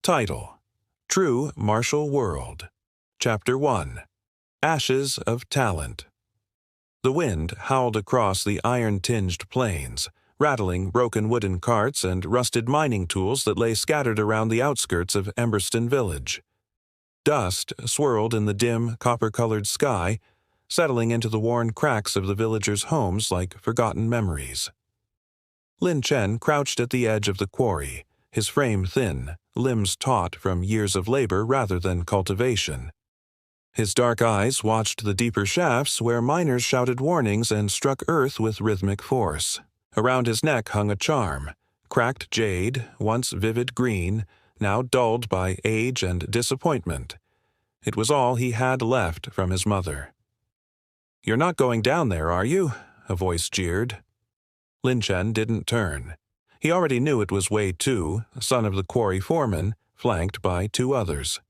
Title: True Martial World. Chapter 1. Ashes of Talent. The wind howled across the iron-tinged plains, rattling broken wooden carts and rusted mining tools that lay scattered around the outskirts of Emberston village. Dust swirled in the dim, copper-colored sky, settling into the worn cracks of the villagers' homes like forgotten memories. Lin Chen crouched at the edge of the quarry, his frame thin, limbs taut from years of labor rather than cultivation. His dark eyes watched the deeper shafts where miners shouted warnings and struck earth with rhythmic force. Around his neck hung a charm, cracked jade, once vivid green, now dulled by age and disappointment. It was all he had left from his mother. "You're not going down there, are you?" a voice jeered. Lin Chen didn't turn. He already knew it was Wei Tu, son of the quarry foreman, flanked by two others.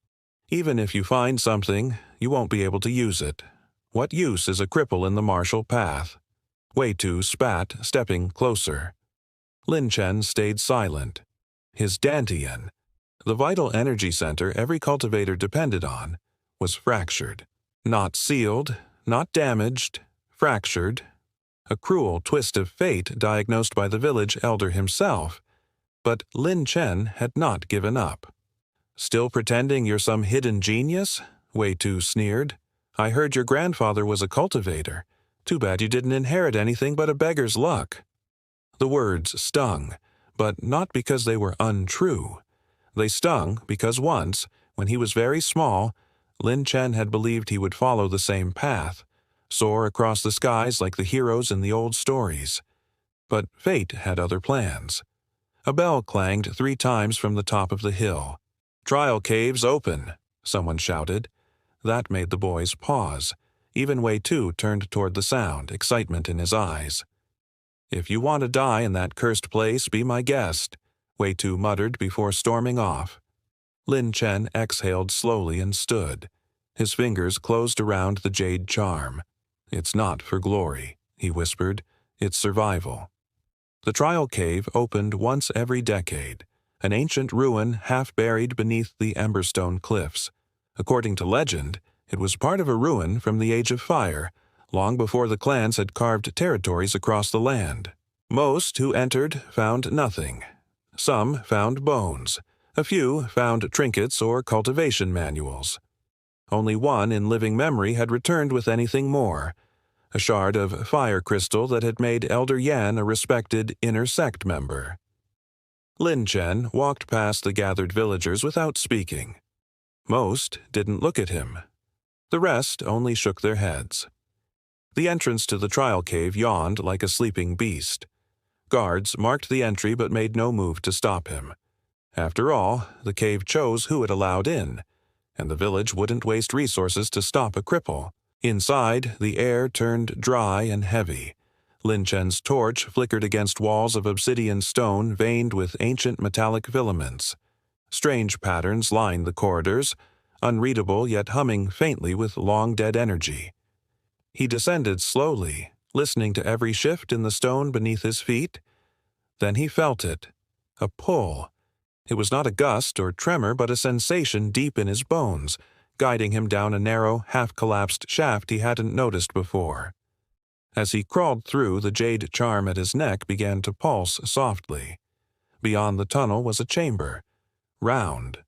"Even if you find something, you won't be able to use it. What use is a cripple in the martial path?" Wei Tu spat, stepping closer. Lin Chen stayed silent. His dantian, the vital energy center every cultivator depended on, was fractured. Not sealed, not damaged, fractured. A cruel twist of fate diagnosed by the village elder himself. But Lin Chen had not given up. "Still pretending you're some hidden genius?" Wei Tu sneered. "I heard your grandfather was a cultivator. Too bad you didn't inherit anything but a beggar's luck." The words stung, but not because they were untrue. They stung because once, when he was very small, Lin Chen had believed he would follow the same path, soar across the skies like the heroes in the old stories. But fate had other plans. A bell clanged 3 times from the top of the hill. "Trial caves open," someone shouted. That made the boys pause. Even Wei Tu turned toward the sound, excitement in his eyes. "If you want to die in that cursed place, be my guest," Wei Tu muttered before storming off. Lin Chen exhaled slowly and stood. His fingers closed around the jade charm. "It's not for glory," he whispered. "It's survival." The trial cave opened once every decade, an ancient ruin half buried beneath the Emberstone cliffs. According to legend, it was part of a ruin from the Age of Fire, long before the clans had carved territories across the land. Most who entered found nothing. Some found bones. A few found trinkets or cultivation manuals. Only one in living memory had returned with anything more, a shard of fire crystal that had made Elder Yan a respected inner sect member. Lin Chen walked past the gathered villagers without speaking. Most didn't look at him. The rest only shook their heads. The entrance to the trial cave yawned like a sleeping beast. Guards marked the entry but made no move to stop him. After all, the cave chose who it allowed in, and the village wouldn't waste resources to stop a cripple. Inside, the air turned dry and heavy. Lin Chen's torch flickered against walls of obsidian stone veined with ancient metallic filaments. Strange patterns lined the corridors, unreadable yet humming faintly with long-dead energy. He descended slowly, listening to every shift in the stone beneath his feet. Then he felt it, a pull. It was not a gust or tremor but a sensation deep in his bones, guiding him down a narrow, half-collapsed shaft he hadn't noticed before. As he crawled through, the jade charm at his neck began to pulse softly. Beyond the tunnel was a chamber, round,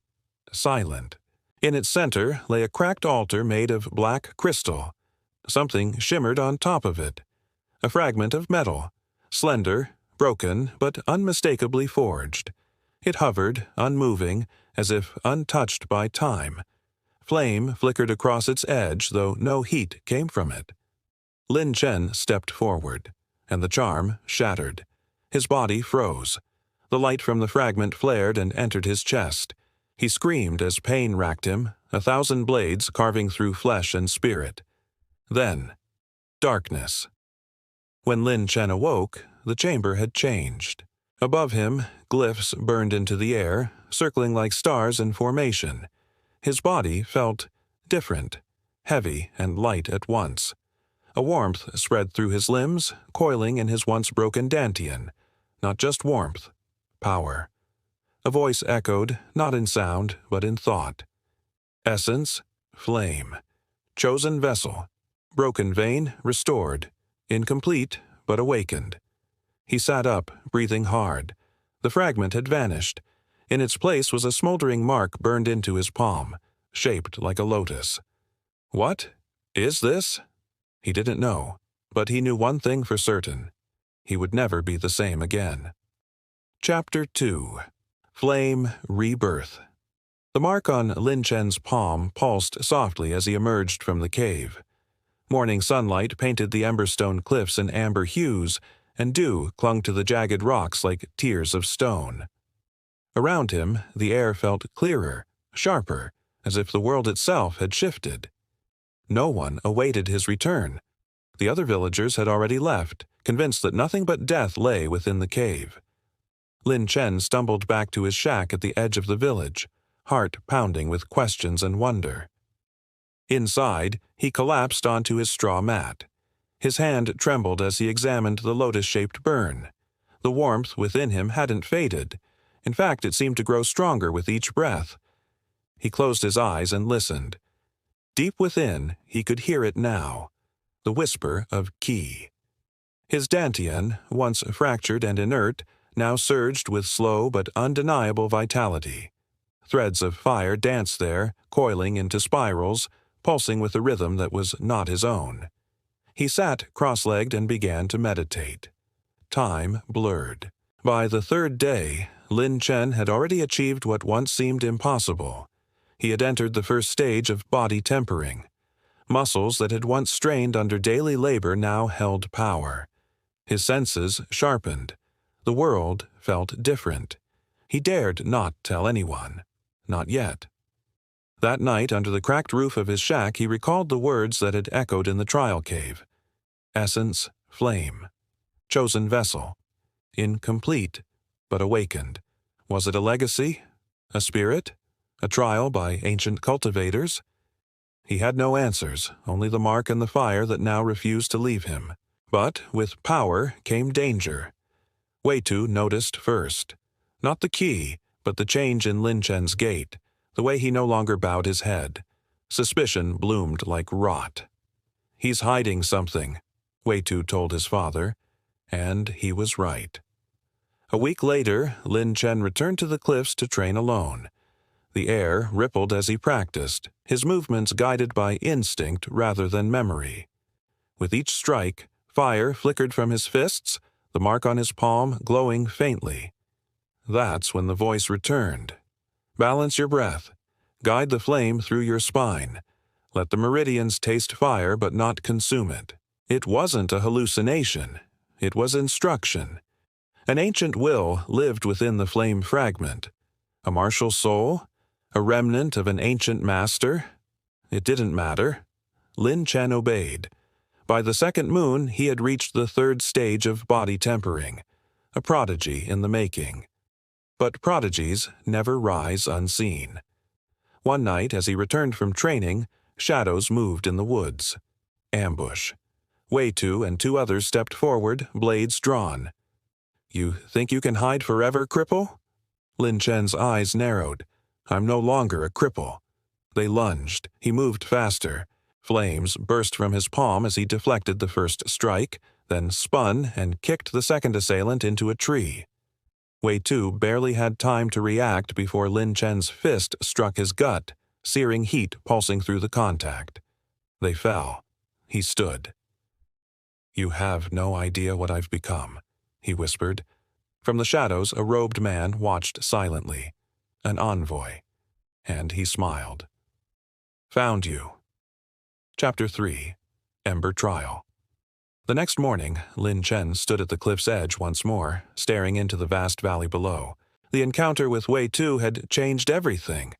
silent. In its center lay a cracked altar made of black crystal. Something shimmered on top of it. A fragment of metal, slender, broken, but unmistakably forged. It hovered, unmoving, as if untouched by time. Flame flickered across its edge, though no heat came from it. Lin Chen stepped forward, and the charm shattered. His body froze. The light from the fragment flared and entered his chest. He screamed as pain racked him, 1,000 blades carving through flesh and spirit. Then, darkness. When Lin Chen awoke, the chamber had changed. Above him, glyphs burned into the air, circling like stars in formation. His body felt different, heavy and light at once. A warmth spread through his limbs, coiling in his once broken dantian. Not just warmth, power. A voice echoed, not in sound, but in thought. Essence, flame. Chosen vessel. Broken vein, restored. Incomplete, but awakened. He sat up, breathing hard. The fragment had vanished. In its place was a smoldering mark burned into his palm, shaped like a lotus. What is this? He didn't know, but he knew one thing for certain. He would never be the same again. Chapter 2. Flame Rebirth. The mark on Lin Chen's palm pulsed softly as he emerged from the cave. Morning sunlight painted the emberstone cliffs in amber hues, and dew clung to the jagged rocks like tears of stone. Around him, the air felt clearer, sharper, as if the world itself had shifted. No one awaited his return. The other villagers had already left, convinced that nothing but death lay within the cave. Lin Chen stumbled back to his shack at the edge of the village, heart pounding with questions and wonder. Inside, he collapsed onto his straw mat. His hand trembled as he examined the lotus-shaped burn. The warmth within him hadn't faded. In fact, it seemed to grow stronger with each breath. He closed his eyes and listened. Deep within, he could hear it now, the whisper of Qi. His dantian, once fractured and inert, now surged with slow but undeniable vitality. Threads of fire danced there, coiling into spirals, pulsing with a rhythm that was not his own. He sat cross-legged and began to meditate. Time blurred. By the third day, Lin Chen had already achieved what once seemed impossible. He had entered the first stage of body tempering. Muscles that had once strained under daily labor now held power. His senses sharpened. The world felt different. He dared not tell anyone. Not yet. That night, under the cracked roof of his shack, he recalled the words that had echoed in the trial cave. Essence, flame. Chosen vessel. Incomplete, but awakened. Was it a legacy? A spirit? A trial by ancient cultivators? He had no answers, only the mark and the fire that now refused to leave him. But with power came danger. Weitu noticed first. Not the key, but the change in Lin Chen's gait, the way he no longer bowed his head. Suspicion bloomed like rot. He's hiding something, Weitu told his father, and he was right. A week later, Lin Chen returned to the cliffs to train alone. The air rippled as he practiced, his movements guided by instinct rather than memory. With each strike, fire flickered from his fists, the mark on his palm glowing faintly. That's when the voice returned. Balance your breath. Guide the flame through your spine. Let the meridians taste fire but not consume it. It wasn't a hallucination. It was instruction. An ancient will lived within the flame fragment. A martial soul? A remnant of an ancient master? It didn't matter. Lin Chen obeyed. By the second moon, he had reached the third stage of body tempering, a prodigy in the making. But prodigies never rise unseen. One night, as he returned from training, shadows moved in the woods. Ambush. Weitu and two others stepped forward, blades drawn. You think you can hide forever, cripple? Lin Chen's eyes narrowed. I'm no longer a cripple. They lunged. He moved faster. Flames burst from his palm as he deflected the first strike, then spun and kicked the second assailant into a tree. Weitu barely had time to react before Lin Chen's fist struck his gut, searing heat pulsing through the contact. They fell. He stood. You have no idea what I've become, he whispered. From the shadows, a robed man watched silently. An envoy. And he smiled. Found you. Chapter 3. Ember Trial. The next morning, Lin Chen stood at the cliff's edge once more, staring into the vast valley below. The encounter with Weitu had changed everything.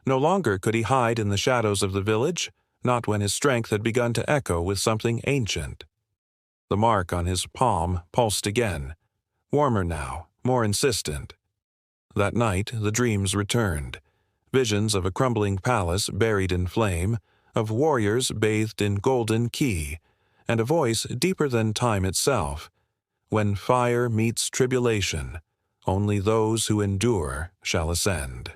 No longer could he hide in the shadows of the village, not when his strength had begun to echo with something ancient. The mark on his palm pulsed again, warmer now, more insistent. That night, the dreams returned. Visions of a crumbling palace buried in flame, of warriors bathed in golden qi, and a voice deeper than time itself. When fire meets tribulation, Only those who endure shall ascend.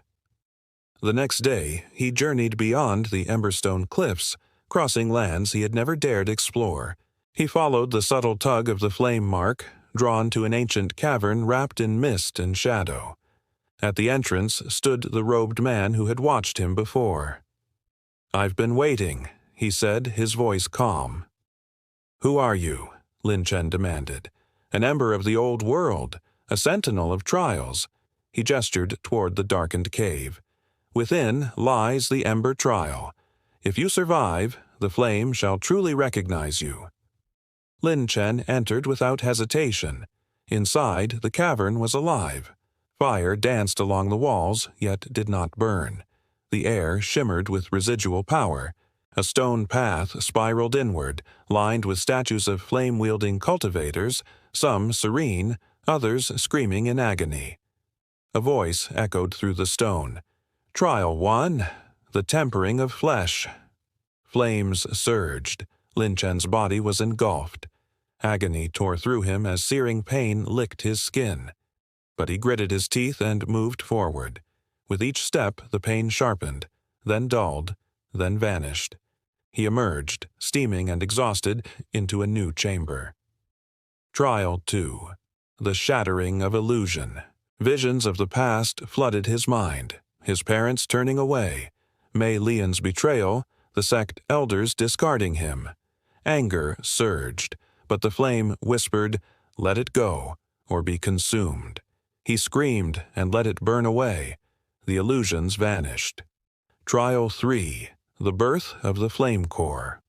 The next day, he journeyed beyond the Emberstone cliffs, crossing lands he had never dared explore. He followed the subtle tug of the flame mark, drawn to an ancient cavern wrapped in mist and shadow. At the entrance stood the robed man who had watched him before. "I've been waiting," he said, his voice calm. "Who are you?" Lin Chen demanded. "An ember of the old world, a sentinel of trials." He gestured toward the darkened cave. "Within lies the ember trial. If you survive, the flame shall truly recognize you." Lin Chen entered without hesitation. Inside, the cavern was alive. Fire danced along the walls, yet did not burn. The air shimmered with residual power. A stone path spiraled inward, lined with statues of flame-wielding cultivators, some serene, others screaming in agony. A voice echoed through the stone. "Trial 1, the tempering of flesh." Flames surged. Lin Chen's body was engulfed. Agony tore through him as searing pain licked his skin. But he gritted his teeth and moved forward. With each step, the pain sharpened, then dulled, then vanished. He emerged, steaming and exhausted, into a new chamber. Trial 2. The shattering of illusion. Visions of the past flooded his mind. His parents turning away, Mei Lian's betrayal, the sect elders discarding him. Anger surged, but the flame whispered, "Let it go, or be consumed." He screamed and let it burn away. The illusions vanished. Trial 3. The birth of the flame core.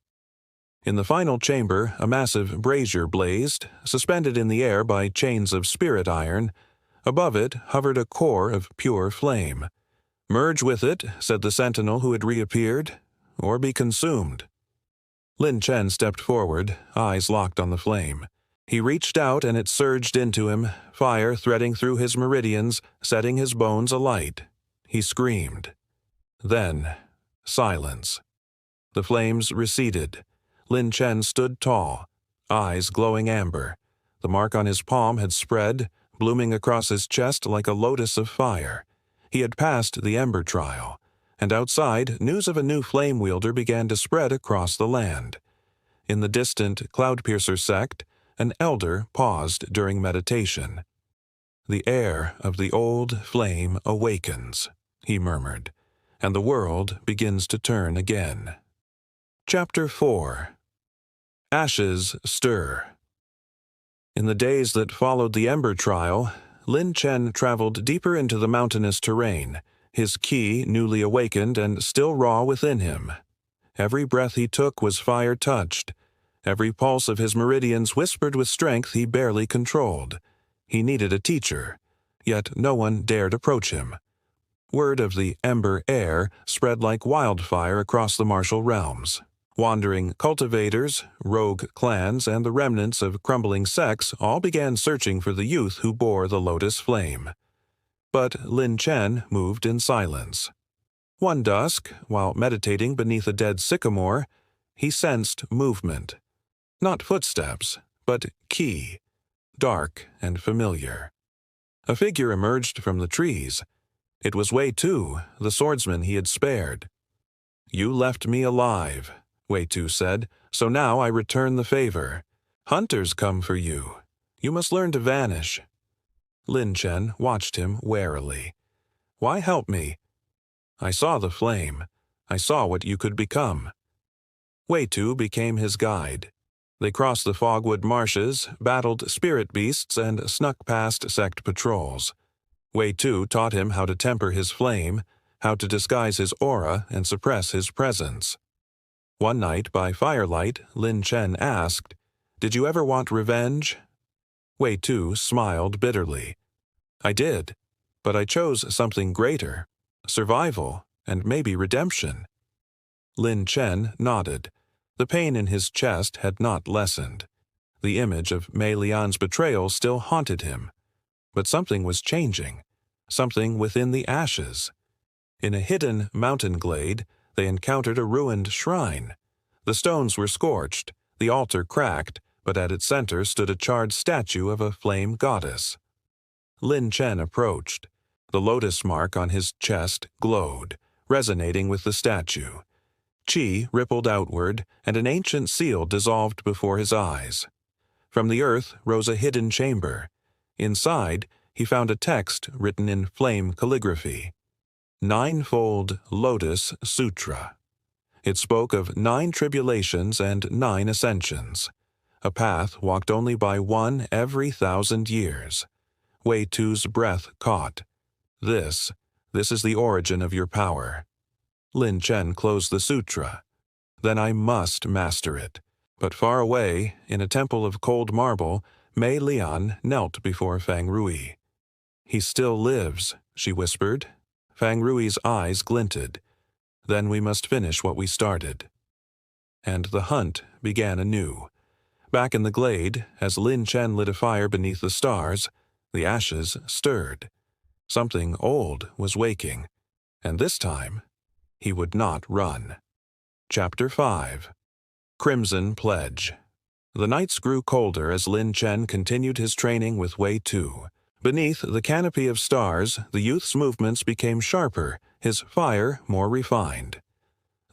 In the final chamber, a massive brazier blazed, suspended in the air by chains of spirit iron. Above it hovered a core of pure flame. "Merge with it," said the sentinel who had reappeared, "or be consumed." Lin Chen stepped forward, eyes locked on the flame. He reached out and it surged into him, fire threading through his meridians, setting his bones alight. He screamed. Then, silence. The flames receded. Lin Chen stood tall, eyes glowing amber. The mark on his palm had spread, blooming across his chest like a lotus of fire. He had passed the ember trial, and outside, news of a new flame wielder began to spread across the land. In the distant Cloudpiercer sect, an elder paused during meditation. "The heir of the old flame awakens," he murmured, "and the world begins to turn again." Chapter 4. Ashes Stir. In the days that followed the Ember trial, Lin Chen traveled deeper into the mountainous terrain, his ki newly awakened and still raw within him. Every breath he took was fire-touched. Every pulse of his meridians whispered with strength he barely controlled. He needed a teacher, yet no one dared approach him. Word of the Ember heir spread like wildfire across the martial realms. Wandering cultivators, rogue clans, and the remnants of crumbling sects all began searching for the youth who bore the lotus flame. But Lin Chen moved in silence. One dusk, while meditating beneath a dead sycamore, he sensed movement. Not footsteps, but ki, dark and familiar. A figure emerged from the trees. It was Wei Tu, the swordsman he had spared. "You left me alive," Wei Tu said, "so now I return the favor. Hunters come for you. You must learn to vanish." Lin Chen watched him warily. "Why help me?" "I saw the flame. I saw what you could become." Wei Tu became his guide. They crossed the fogwood marshes, battled spirit beasts, and snuck past sect patrols. Wei Tu taught him how to temper his flame, how to disguise his aura and suppress his presence. One night by firelight, Lin Chen asked, "Did you ever want revenge?" Wei Tu smiled bitterly. "I did, but I chose something greater, survival and maybe redemption." Lin Chen nodded. The pain in his chest had not lessened. The image of Mei Lian's betrayal still haunted him. But something was changing, something within the ashes. In a hidden mountain glade, they encountered a ruined shrine. The stones were scorched, the altar cracked, but at its center stood a charred statue of a flame goddess. Lin Chen approached. The lotus mark on his chest glowed, resonating with the statue. Qi rippled outward, and an ancient seal dissolved before his eyes. From the earth rose a hidden chamber. Inside, he found a text written in flame calligraphy. Ninefold Lotus Sutra. It spoke of 9 tribulations and 9 ascensions, a path walked only by one every 1,000 years. Wei Tu's breath caught. This is the origin of your power. Lin Chen closed the sutra. Then I must master it. But far away, in a temple of cold marble, Mei Lian knelt before Fang Rui. He still lives, she whispered. Fang Rui's eyes glinted. Then we must finish what we started. And the hunt began anew. Back in the glade, as Lin Chen lit a fire beneath the stars, the ashes stirred. Something old was waking, and this time, he would not run. Chapter 5. Crimson Pledge. The nights grew colder as Lin Chen continued his training with Wei Tu. Beneath the canopy of stars, the youth's movements became sharper, his fire more refined.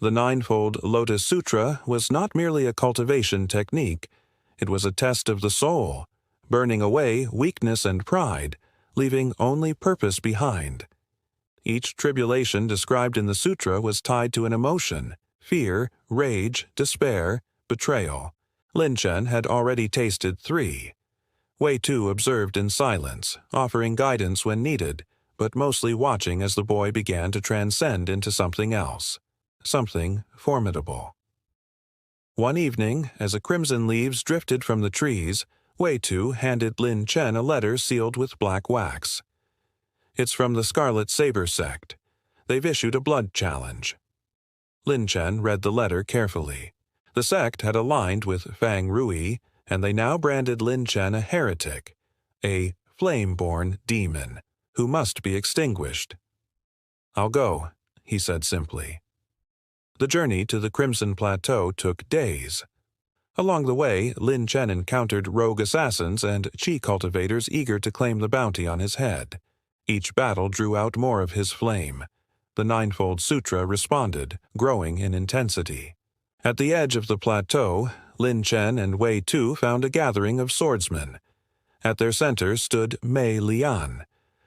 The Ninefold Lotus Sutra was not merely a cultivation technique, it was a test of the soul, burning away weakness and pride, leaving only purpose behind. Each tribulation described in the sutra was tied to an emotion: fear, rage, despair, betrayal. Lin Chen had already tasted 3. Wei Tu observed in silence, offering guidance when needed, but mostly watching as the boy began to transcend into something else, something formidable. One evening, as the crimson leaves drifted from the trees, Wei Tu handed Lin Chen a letter sealed with black wax. It's from the Scarlet Saber sect. They've issued a blood challenge. Lin Chen read the letter carefully. The sect had aligned with Fang Rui, and they now branded Lin Chen a heretic, a flame-born demon, who must be extinguished. I'll go, he said simply. The journey to the Crimson Plateau took days. Along the way, Lin Chen encountered rogue assassins and chi cultivators eager to claim the bounty on his head. Each battle drew out more of his flame. The Ninefold Sutra responded, growing in intensity. At the edge of the plateau, Lin Chen and Wei Tu found a gathering of swordsmen. At their center stood Mei Lian.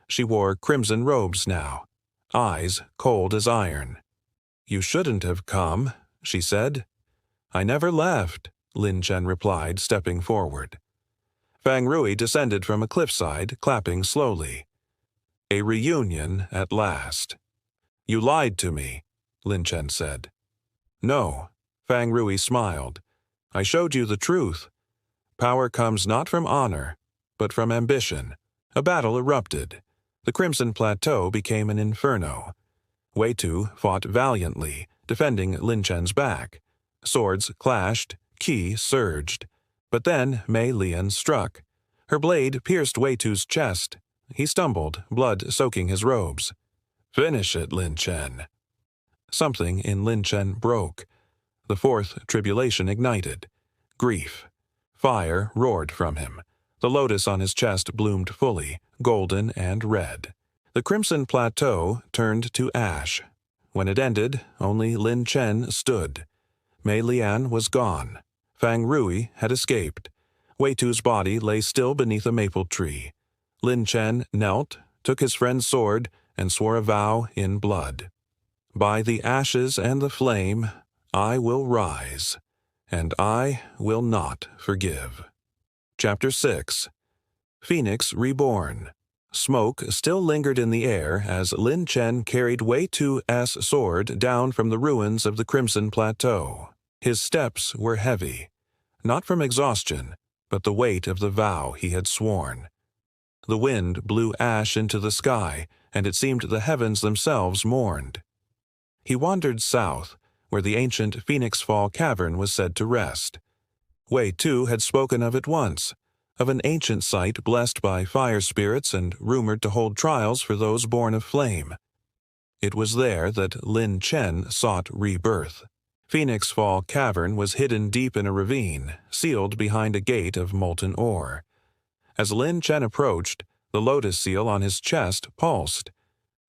She wore crimson robes now, eyes cold as iron. You shouldn't have come, she said. I never left, Lin Chen replied, stepping forward. Fang Rui descended from a cliffside, clapping slowly. A reunion at last. You lied to me, Lin Chen said. No, Fang Rui smiled. I showed you the truth. Power comes not from honor, but from ambition. A battle erupted. The Crimson Plateau became an inferno. Wei Tu fought valiantly, defending Lin Chen's back. Swords clashed, qi surged. But then Mei Lian struck. Her blade pierced Wei Tu's chest. He stumbled, blood soaking his robes. Finish it, Lin Chen. Something in Lin Chen broke. The 4th tribulation ignited. Grief. Fire roared from him. The lotus on his chest bloomed fully, golden and red. The Crimson Plateau turned to ash. When it ended, only Lin Chen stood. Mei Lian was gone. Fang Rui had escaped. Wei Tu's body lay still beneath a maple tree. Lin Chen knelt, took his friend's sword, and swore a vow in blood. By the ashes and the flame, I will rise, and I will not forgive. Chapter 6. Phoenix Reborn. Smoke still lingered in the air as Lin Chen carried Wei Tu's sword down from the ruins of the Crimson Plateau. His steps were heavy, not from exhaustion, but the weight of the vow he had sworn. The wind blew ash into the sky, and it seemed the heavens themselves mourned. He wandered south, where the ancient Phoenix Fall Cavern was said to rest. Wei Tu had spoken of it once, of an ancient site blessed by fire spirits and rumored to hold trials for those born of flame. It was there that Lin Chen sought rebirth. Phoenix Fall Cavern was hidden deep in a ravine, sealed behind a gate of molten ore. As Lin Chen approached, The lotus seal on his chest pulsed.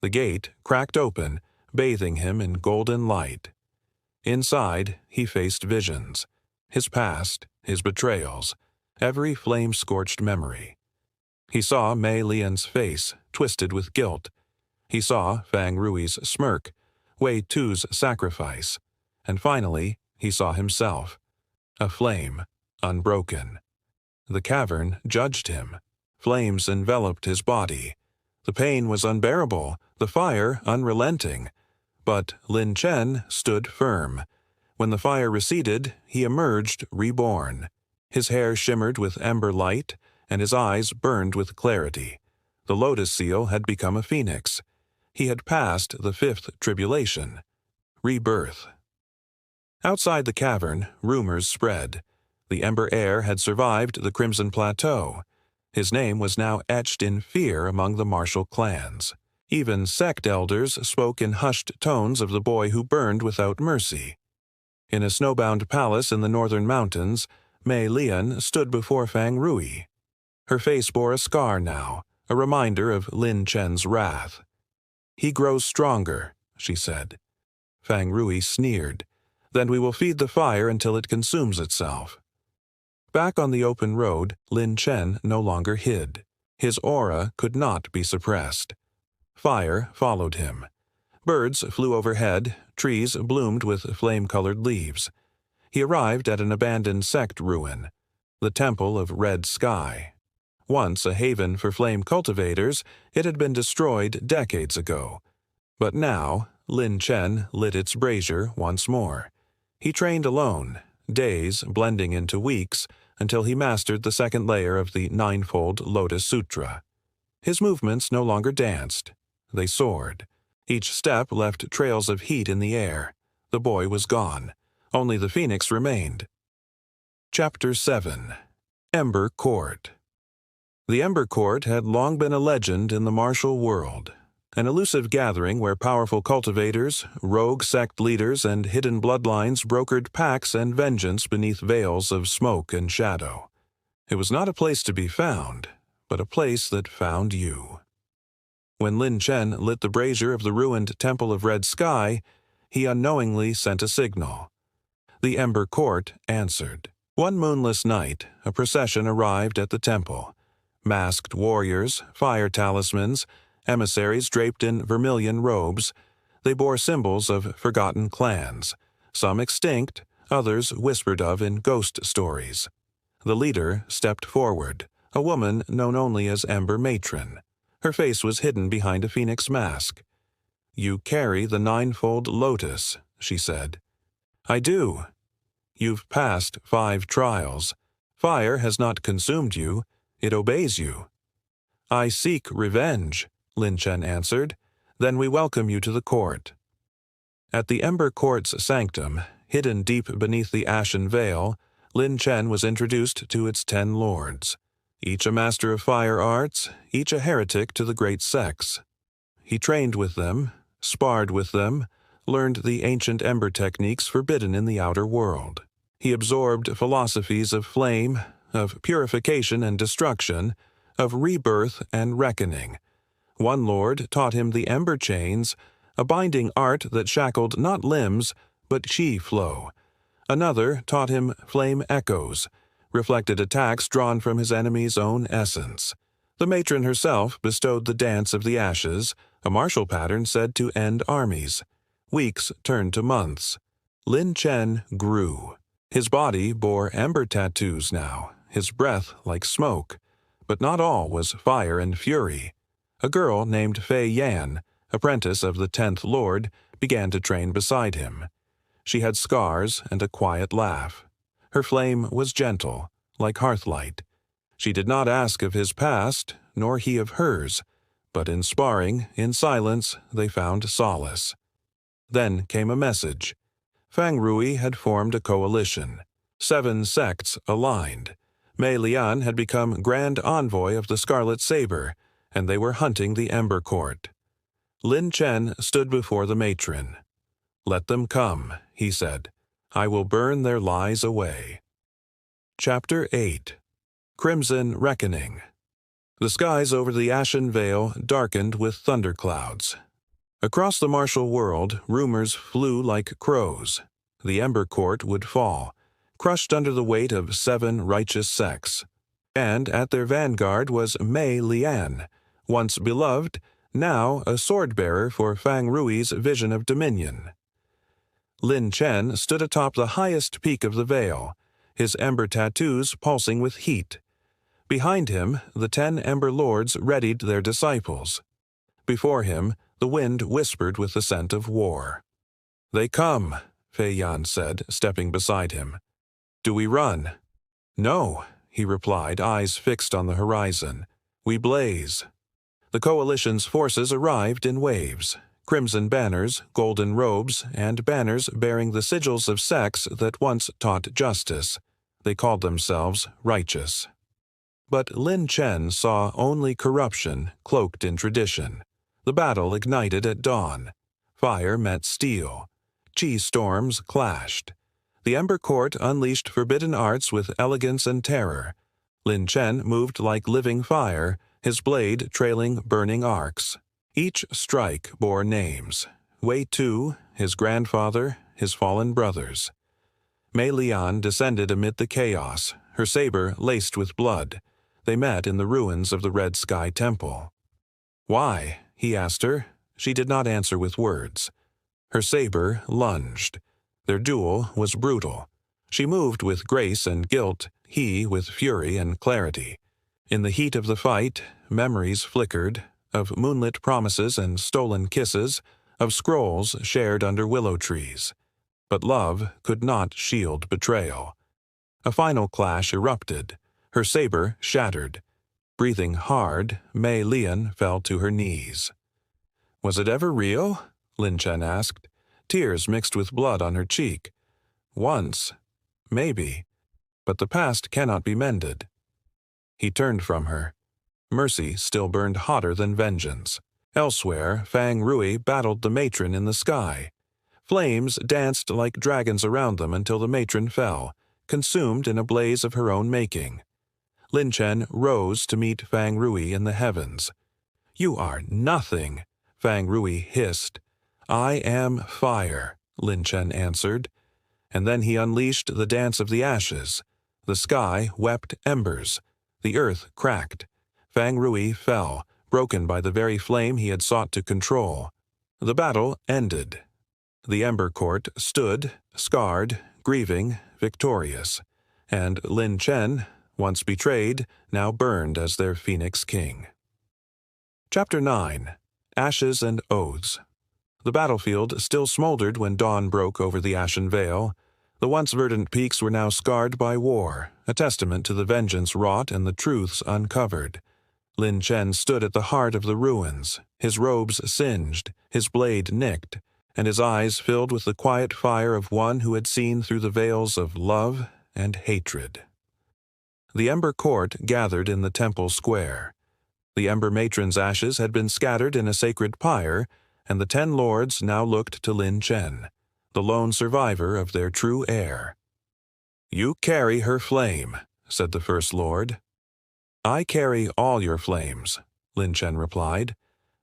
The gate cracked open, bathing him in golden light. Inside, he faced visions. His past, his betrayals, every flame-scorched memory. He saw Mei Lian's face, twisted with guilt. He saw Fang Rui's smirk, Wei Tu's sacrifice. And finally, he saw himself. A flame, unbroken. The cavern judged him. Flames enveloped his body. The pain was unbearable, the fire unrelenting. But Lin Chen stood firm. When the fire receded, he emerged reborn. His hair shimmered with ember light, and his eyes burned with clarity. The lotus seal had become a phoenix. He had passed the fifth tribulation. Rebirth. Outside the cavern, rumors spread. The ember heir had survived the Crimson Plateau. His name was now etched in fear among the martial clans. Even sect elders spoke in hushed tones of the boy who burned without mercy. In a snowbound palace in the northern mountains, Mei Lian stood before Fang Rui. Her face bore a scar now, a reminder of Lin Chen's wrath. "He grows stronger," she said. Fang Rui sneered. "Then we will feed the fire until it consumes itself." Back on the open road, Lin Chen no longer hid. His aura could not be suppressed. Fire followed him. Birds flew overhead, trees bloomed with flame-colored leaves. He arrived at an abandoned sect ruin, the Temple of Red Sky. Once a haven for flame cultivators, it had been destroyed decades ago. But now, Lin Chen lit its brazier once more. He trained alone, days blending into weeks, until he mastered the second layer of the ninefold Lotus Sutra. His movements no longer danced. They soared. Each step left trails of heat in the air. The boy was gone. Only the phoenix remained. Chapter 7. Ember Court. The Ember Court had long been a legend in the martial world, an elusive gathering where powerful cultivators, rogue sect leaders, and hidden bloodlines brokered pacts and vengeance beneath veils of smoke and shadow. It was not a place to be found, but a place that found you. When Lin Chen lit the brazier of the ruined Temple of Red Sky, he unknowingly sent a signal. The Ember Court answered. One moonless night, a procession arrived at the temple. Masked warriors, fire talismans, emissaries draped in vermilion robes, they bore symbols of forgotten clans, some extinct, others whispered of in ghost stories. The leader stepped forward, a woman known only as Ember Matron. Her face was hidden behind a phoenix mask. "You carry the ninefold lotus," she said. "I do. You've passed 5 trials. Fire has not consumed you. It obeys you." "I seek revenge," Lin Chen answered. "Then we welcome you to the court." At the Ember Court's sanctum, hidden deep beneath the ashen veil, Lin Chen was introduced to its 10 lords. Each a master of fire arts, each a heretic to the great sects. He trained with them, sparred with them, learned the ancient ember techniques forbidden in the outer world. He absorbed philosophies of flame, of purification and destruction, of rebirth and reckoning. One lord taught him the ember chains, a binding art that shackled not limbs, but chi flow. Another taught him flame echoes, reflected attacks drawn from his enemy's own essence. The matron herself bestowed the dance of the ashes, a martial pattern said to end armies. Weeks turned to months. Lin Chen grew. His body bore ember tattoos now, his breath like smoke. But not all was fire and fury. A girl named Fei Yan, apprentice of the 10th Lord, began to train beside him. She had scars and a quiet laugh. Her flame was gentle, like hearthlight. She did not ask of his past, nor he of hers, but in sparring, in silence, they found solace. Then came a message. Fang Rui had formed a coalition. 7 sects aligned. Mei Lian had become Grand Envoy of the Scarlet Saber, and they were hunting the Ember Court. Lin Chen stood before the matron. "Let them come," he said. "I will burn their lies away." Chapter 8. Crimson Reckoning. The skies over the Ashen Vale darkened with thunderclouds. Across the martial world, rumors flew like crows. The Ember Court would fall, crushed under the weight of 7 righteous sects. And at their vanguard was Mei Lian, once beloved, now a sword-bearer for Fang Rui's vision of dominion. Lin Chen stood atop the highest peak of the vale, his ember tattoos pulsing with heat. Behind him, the 10 Ember Lords readied their disciples. Before him, the wind whispered with the scent of war. "They come," Fei Yan said, stepping beside him. "Do we run?" "No," he replied, eyes fixed on the horizon. "We blaze." The coalition's forces arrived in waves. Crimson banners, golden robes, and banners bearing the sigils of sects that once taught justice. They called themselves righteous. But Lin Chen saw only corruption cloaked in tradition. The battle ignited at dawn. Fire met steel. Qi storms clashed. The Ember Court unleashed forbidden arts with elegance and terror. Lin Chen moved like living fire, his blade trailing burning arcs. Each strike bore names. Wei Tu, his grandfather, his fallen brothers. Mei Lian descended amid the chaos, her saber laced with blood. They met in the ruins of the Red Sky Temple. "Why?" he asked her. She did not answer with words. Her saber lunged. Their duel was brutal. She moved with grace and guilt, he with fury and clarity. In the heat of the fight, memories flickered, of moonlit promises and stolen kisses, of scrolls shared under willow trees. But love could not shield betrayal. A final clash erupted. Her saber shattered. Breathing hard, Mei Lian fell to her knees. "Was it ever real?" Lin Chen asked. Tears mixed with blood on her cheek. "Once. Maybe. But the past cannot be mended." He turned from her. Mercy still burned hotter than vengeance. Elsewhere, Fang Rui battled the matron in the sky. Flames danced like dragons around them until the matron fell, consumed in a blaze of her own making. Lin Chen rose to meet Fang Rui in the heavens. "You are nothing," Fang Rui hissed. "I am fire," Lin Chen answered. And then he unleashed the dance of the ashes. The sky wept embers. The earth cracked. Fang Rui fell, broken by the very flame he had sought to control. The battle ended. The Ember Court stood, scarred, grieving, victorious. And Lin Chen, once betrayed, now burned as their Phoenix King. Chapter 9. Ashes and Oaths. The battlefield still smoldered when dawn broke over the Ashen Vale. The once verdant peaks were now scarred by war, a testament to the vengeance wrought and the truths uncovered. Lin Chen stood at the heart of the ruins, his robes singed, his blade nicked, and his eyes filled with the quiet fire of one who had seen through the veils of love and hatred. The Ember Court gathered in the temple square. The Ember Matron's ashes had been scattered in a sacred pyre, and the 10 lords now looked to Lin Chen, the lone survivor of their true heir. "You carry her flame," said the First Lord. "I carry all your flames," Lin Chen replied,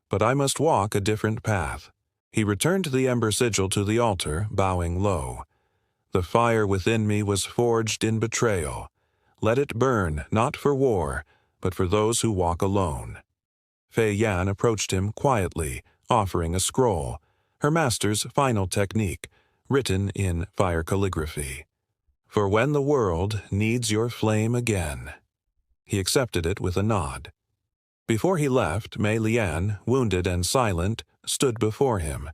"but I must walk a different path." He returned the ember sigil to the altar, bowing low. "The fire within me was forged in betrayal. Let it burn, not for war, but for those who walk alone." Fei Yan approached him quietly, offering a scroll, her master's final technique, written in fire calligraphy. "For when the world needs your flame again." He accepted it with a nod. Before he left, Mei Lian, wounded and silent, stood before him.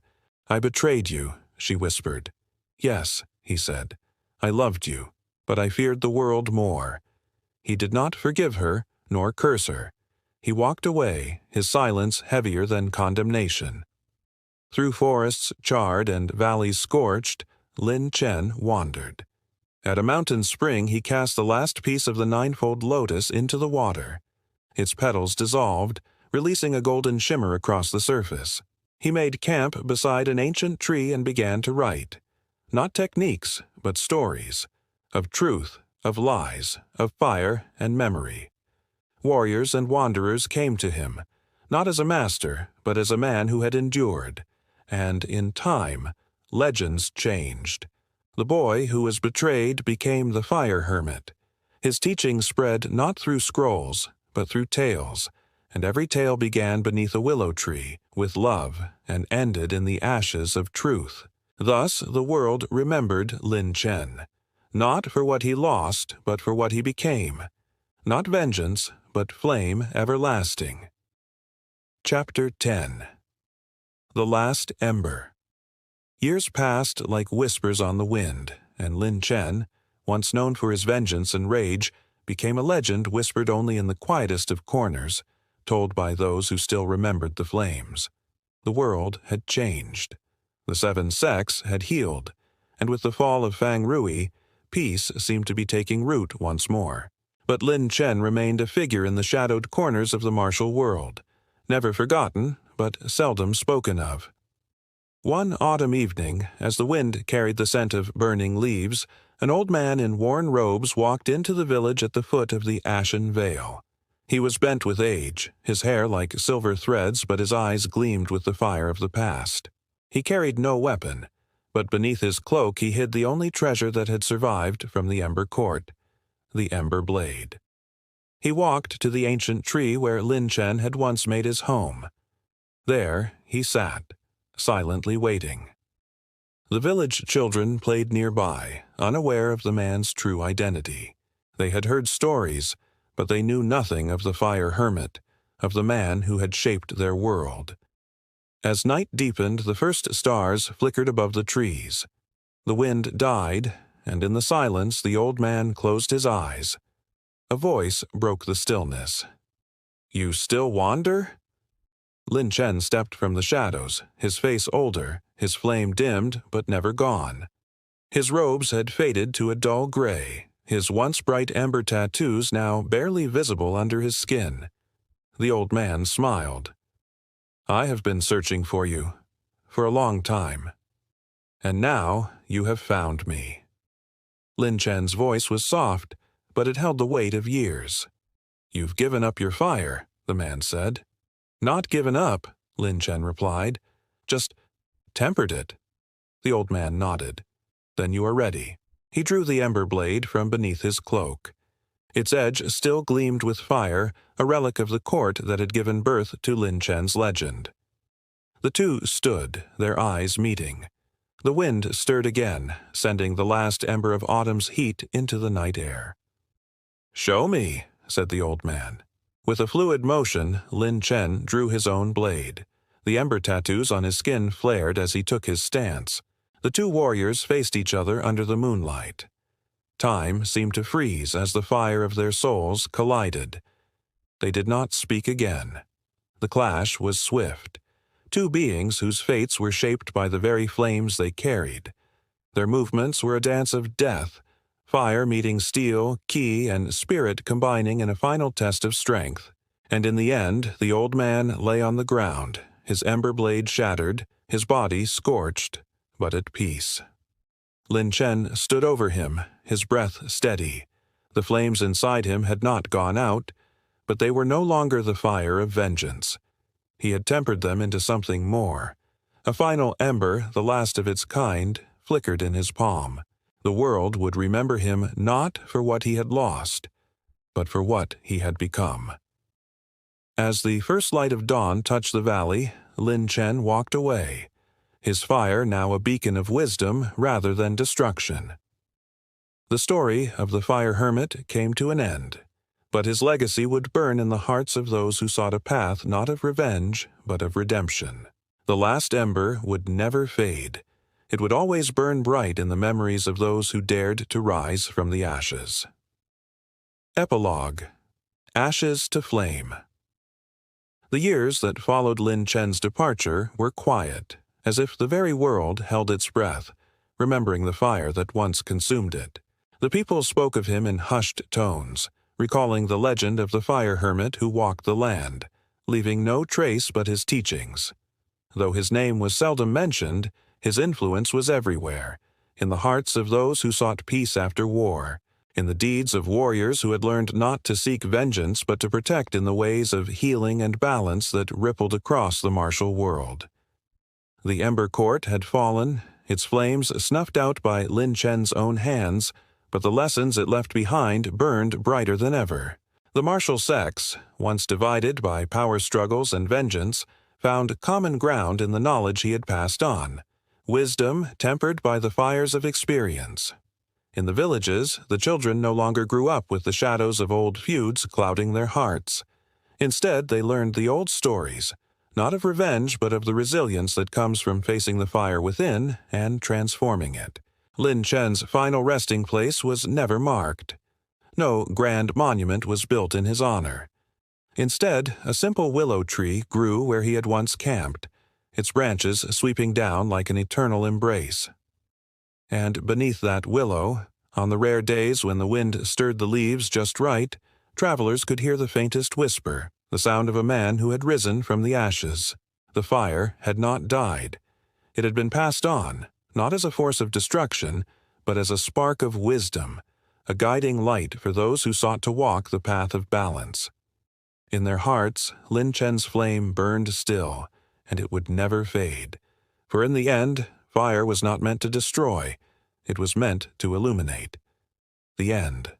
"I betrayed you," she whispered. "Yes," he said. "I loved you, but I feared the world more." He did not forgive her, nor curse her. He walked away, his silence heavier than condemnation. Through forests charred and valleys scorched, Lin Chen wandered. At a mountain spring he cast the last piece of the ninefold lotus into the water. Its petals dissolved, releasing a golden shimmer across the surface. He made camp beside an ancient tree and began to write. Not techniques, but stories. Of truth, of lies, of fire and memory. Warriors and wanderers came to him, not as a master, but as a man who had endured. And in time, legends changed. The boy who was betrayed became the fire hermit. His teaching spread not through scrolls, but through tales, and every tale began beneath a willow tree, with love, and ended in the ashes of truth. Thus the world remembered Lin Chen, not for what he lost, but for what he became. Not vengeance, but flame everlasting. Chapter 10. The Last Ember. Years passed like whispers on the wind, and Lin Chen, once known for his vengeance and rage, became a legend whispered only in the quietest of corners, told by those who still remembered the flames. The world had changed. The 7 sects had healed, and with the fall of Fang Rui, peace seemed to be taking root once more. But Lin Chen remained a figure in the shadowed corners of the martial world, never forgotten, but seldom spoken of. One autumn evening, as the wind carried the scent of burning leaves, an old man in worn robes walked into the village at the foot of the Ashen Vale. He was bent with age, his hair like silver threads, but his eyes gleamed with the fire of the past. He carried no weapon, but beneath his cloak he hid the only treasure that had survived from the Ember Court, the Ember Blade. He walked to the ancient tree where Lin Chen had once made his home. There he sat, silently waiting. The village children played nearby, unaware of the man's true identity. They had heard stories, but they knew nothing of the fire hermit, of the man who had shaped their world. As night deepened, the first stars flickered above the trees. The wind died, and in the silence the old man closed his eyes. A voice broke the stillness. "You still wander?" Lin Chen stepped from the shadows, his face older, his flame dimmed but never gone. His robes had faded to a dull gray, his once bright ember tattoos now barely visible under his skin. The old man smiled. "I have been searching for you, for a long time. And now you have found me." Lin Chen's voice was soft, but it held the weight of years. "You've given up your fire," the man said. "Not given up," Lin Chen replied. "Just tempered it." The old man nodded. "Then you are ready." He drew the ember blade from beneath his cloak. Its edge still gleamed with fire, a relic of the court that had given birth to Lin Chen's legend. The two stood, their eyes meeting. The wind stirred again, sending the last ember of autumn's heat into the night air. "Show me," said the old man. With a fluid motion, Lin Chen drew his own blade. The ember tattoos on his skin flared as he took his stance. The two warriors faced each other under the moonlight. Time seemed to freeze as the fire of their souls collided. They did not speak again. The clash was swift. Two beings whose fates were shaped by the very flames they carried. Their movements were a dance of death, fire meeting steel, ki, and spirit combining in a final test of strength. And in the end, the old man lay on the ground, his ember blade shattered, his body scorched, but at peace. Lin Chen stood over him, his breath steady. The flames inside him had not gone out, but they were no longer the fire of vengeance. He had tempered them into something more. A final ember, the last of its kind, flickered in his palm. The world would remember him not for what he had lost, but for what he had become. As the first light of dawn touched the valley, Lin Chen walked away, his fire now a beacon of wisdom rather than destruction. The story of the fire hermit came to an end, but his legacy would burn in the hearts of those who sought a path not of revenge, but of redemption. The last ember would never fade. It would always burn bright in the memories of those who dared to rise from the ashes. Epilogue. Ashes to Flame. The years that followed Lin Chen's departure were quiet, as if the very world held its breath, remembering the fire that once consumed it. The people spoke of him in hushed tones, recalling the legend of the fire hermit who walked the land, leaving no trace but his teachings. Though his name was seldom mentioned, his influence was everywhere, in the hearts of those who sought peace after war, in the deeds of warriors who had learned not to seek vengeance but to protect in the ways of healing and balance that rippled across the martial world. The Ember Court had fallen, its flames snuffed out by Lin Chen's own hands, but the lessons it left behind burned brighter than ever. The martial sects, once divided by power struggles and vengeance, found common ground in the knowledge he had passed on, wisdom tempered by the fires of experience. In the villages, the children no longer grew up with the shadows of old feuds clouding their hearts. Instead, they learned the old stories, not of revenge but of the resilience that comes from facing the fire within and transforming it. Lin Chen's final resting place was never marked. No grand monument was built in his honor. Instead, a simple willow tree grew where he had once camped, its branches sweeping down like an eternal embrace. And beneath that willow, on the rare days when the wind stirred the leaves just right, travelers could hear the faintest whisper, the sound of a man who had risen from the ashes. The fire had not died. It had been passed on, not as a force of destruction, but as a spark of wisdom, a guiding light for those who sought to walk the path of balance. In their hearts, Lin Chen's flame burned still, and it would never fade. For in the end, fire was not meant to destroy, it was meant to illuminate. The end.